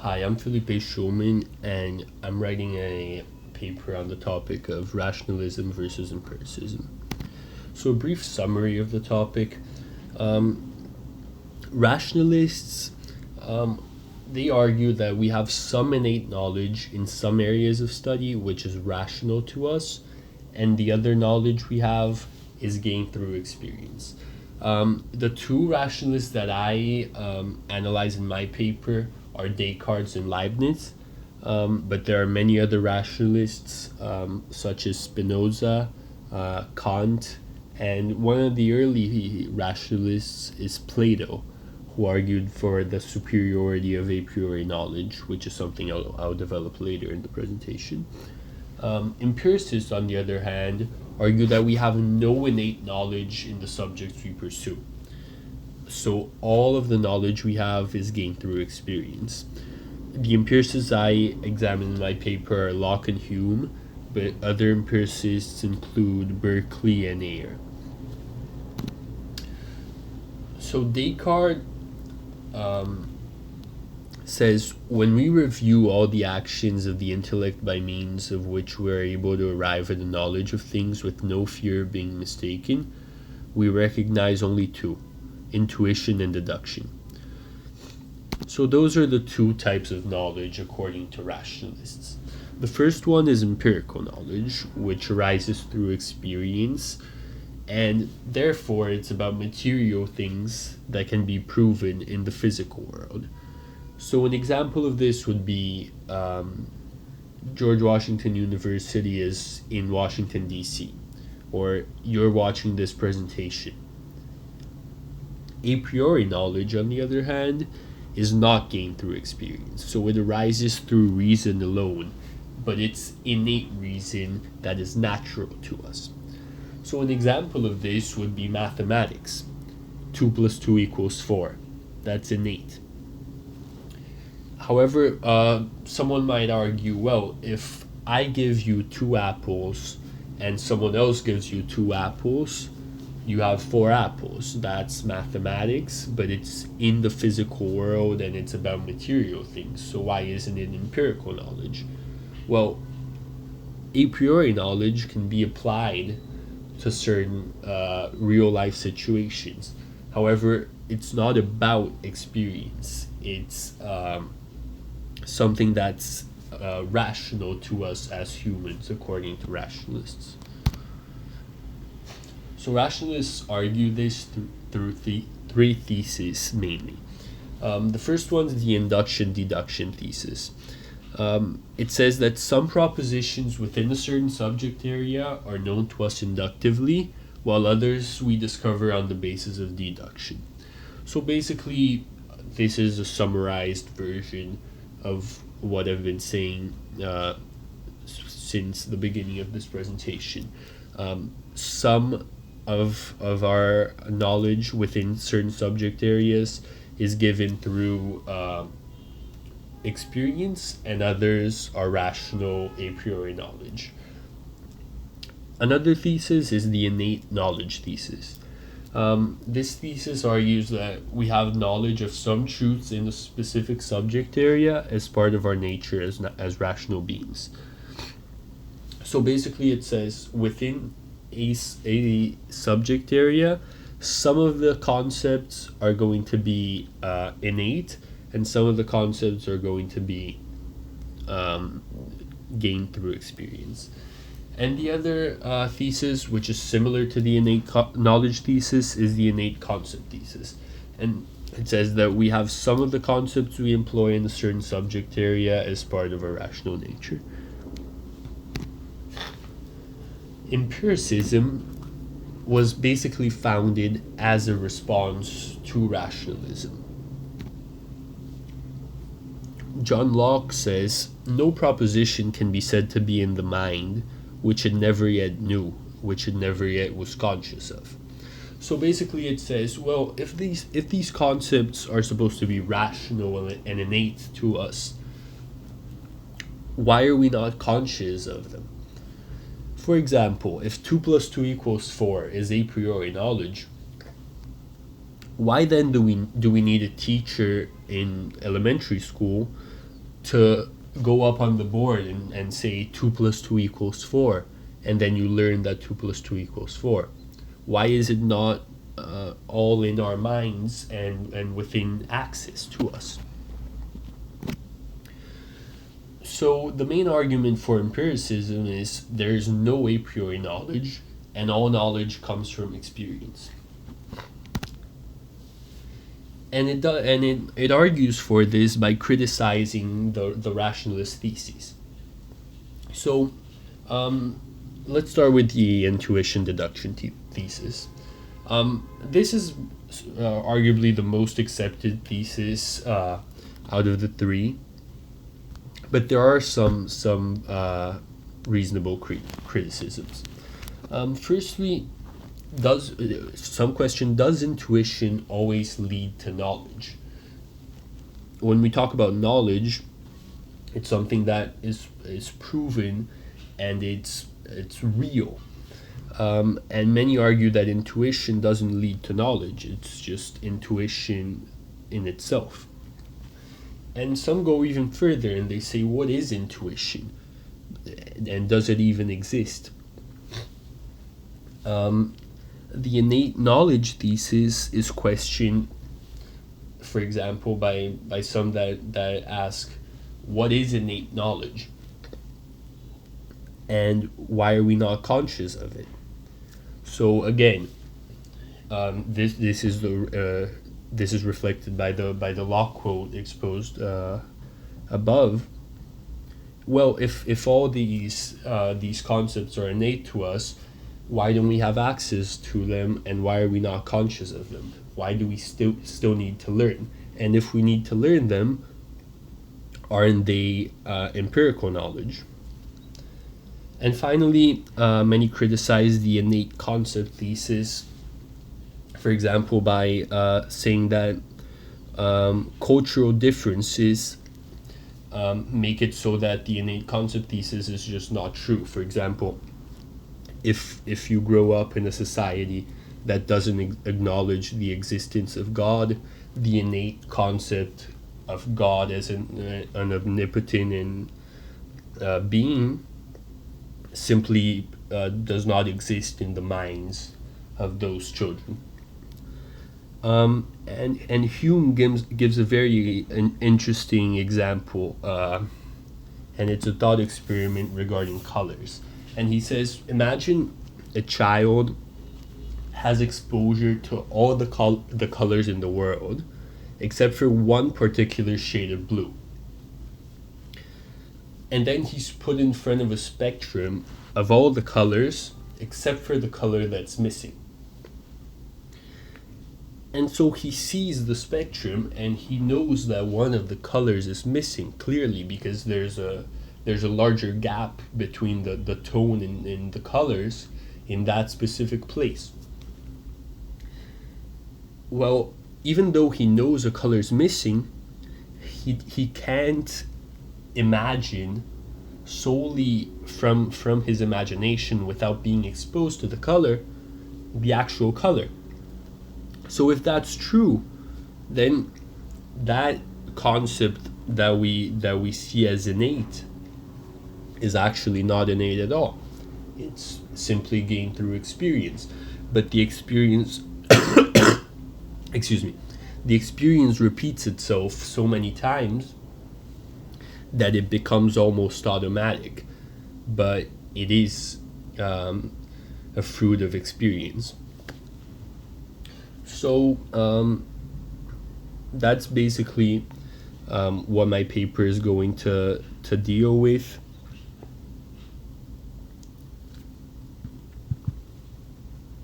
Hi, I'm Felipe Schulman, and I'm writing a paper on the topic of rationalism versus empiricism. So, a brief summary of the topic. Rationalists, um, they argue that we have some innate knowledge in some areas of study which is rational to us, and the other knowledge we have is gained through experience. The two rationalists that I analyze in my paper are Descartes and Leibniz, but there are many other rationalists, such as Spinoza, Kant, and one of the early rationalists is Plato, who argued for the superiority of a priori knowledge, which is something I'll develop later in the presentation. Empiricists, on the other hand, argue that we have no innate knowledge in the subjects we pursue. So all of the knowledge we have is gained through experience. The empiricists I examine in my paper are Locke and Hume, but other empiricists include Berkeley and Ayer. So Descartes says when we review all the actions of the intellect by means of which we are able to arrive at the knowledge of things with no fear of being mistaken, we recognize only two: intuition and deduction. So those are the two types of knowledge according to rationalists. The first one is empirical knowledge, which arises through experience, and therefore it's about material things that can be proven in the physical world. So an example of this would be George Washington University is in Washington, D.C., or you're watching this presentation. A priori knowledge, on the other hand, is not gained through experience, so it arises through reason alone, but it's innate reason that is natural to us. So an example of this would be mathematics. 2 plus 2 equals 4. That's innate. However, someone might argue, well, if I give you 2 apples and someone else gives you 2 apples, you have 4 apples. That's mathematics, but it's in the physical world and it's about material things. So why isn't it empirical knowledge? Well, a priori knowledge can be applied to certain real life situations. However, it's not about experience. It's something that's rational to us as humans, according to rationalists. So rationalists argue this through three theses mainly. The first one is the induction-deduction thesis. It says that some propositions within a certain subject area are known to us inductively, while others we discover on the basis of deduction. So basically, this is a summarized version of what I've been saying since the beginning of this presentation. Some of our knowledge within certain subject areas is given through experience, and others are rational a priori knowledge. Another thesis is the innate knowledge thesis. This thesis argues that we have knowledge of some truths in a specific subject area as part of our nature as rational beings. So basically it says within a subject area, some of the concepts are going to be innate, and some of the concepts are going to be gained through experience. And the other thesis, which is similar to the innate knowledge thesis, is the innate concept thesis. And it says that we have some of the concepts we employ in a certain subject area as part of our rational nature. Empiricism was basically founded as a response to rationalism. John Locke says, no proposition can be said to be in the mind which it never yet knew, which it never yet was conscious of. So basically it says, well, if these concepts are supposed to be rational and innate to us, why are we not conscious of them? For example, if 2 plus 2 equals 4 is a priori knowledge, why then do we need a teacher in elementary school to go up on the board and say 2 plus 2 equals 4, and then you learn that 2 plus 2 equals 4? Why is it not all in our minds and within access to us? So the main argument for empiricism is there is no a priori knowledge, and all knowledge comes from experience. And it argues for this by criticizing the rationalist theses. So let's start with the intuition deduction thesis. This is arguably the most accepted thesis out of the three, but there are some reasonable criticisms. Firstly, does intuition always lead to knowledge? When we talk about knowledge, it's something that is proven and it's real. And many argue that intuition doesn't lead to knowledge, it's just intuition in itself. And some go even further and they say, what is intuition? And does it even exist? The innate knowledge thesis is questioned, for example, by some that ask, what is innate knowledge? And why are we not conscious of it? So again, this is reflected by the Locke quote exposed above. Well, if all these concepts are innate to us, why don't we have access to them, and why are we not conscious of them? Why do we still need to learn? And if we need to learn them, aren't they empirical knowledge? And finally, many criticize the innate concept thesis, for example, by saying that cultural differences make it so that the innate concept thesis is just not true. For example, if you grow up in a society that doesn't acknowledge the existence of God, the innate concept of God as an omnipotent being simply does not exist in the minds of those children. And Hume gives a very interesting example, and it's a thought experiment regarding colors. And he says, imagine a child has exposure to all the colors in the world, except for one particular shade of blue. And then he's put in front of a spectrum of all the colors, except for the color that's missing. And so he sees the spectrum, and he knows that one of the colors is missing clearly, because there's a larger gap between the tone and the colors in that specific place. Well, even though he knows a color is missing, he can't imagine solely from his imagination, without being exposed to the color, the actual color. So if that's true, then that concept that we see as innate is actually not innate at all. It's simply gained through experience. But the experience the experience repeats itself so many times that it becomes almost automatic. But it is a fruit of experience. So that's basically what my paper is going to deal with.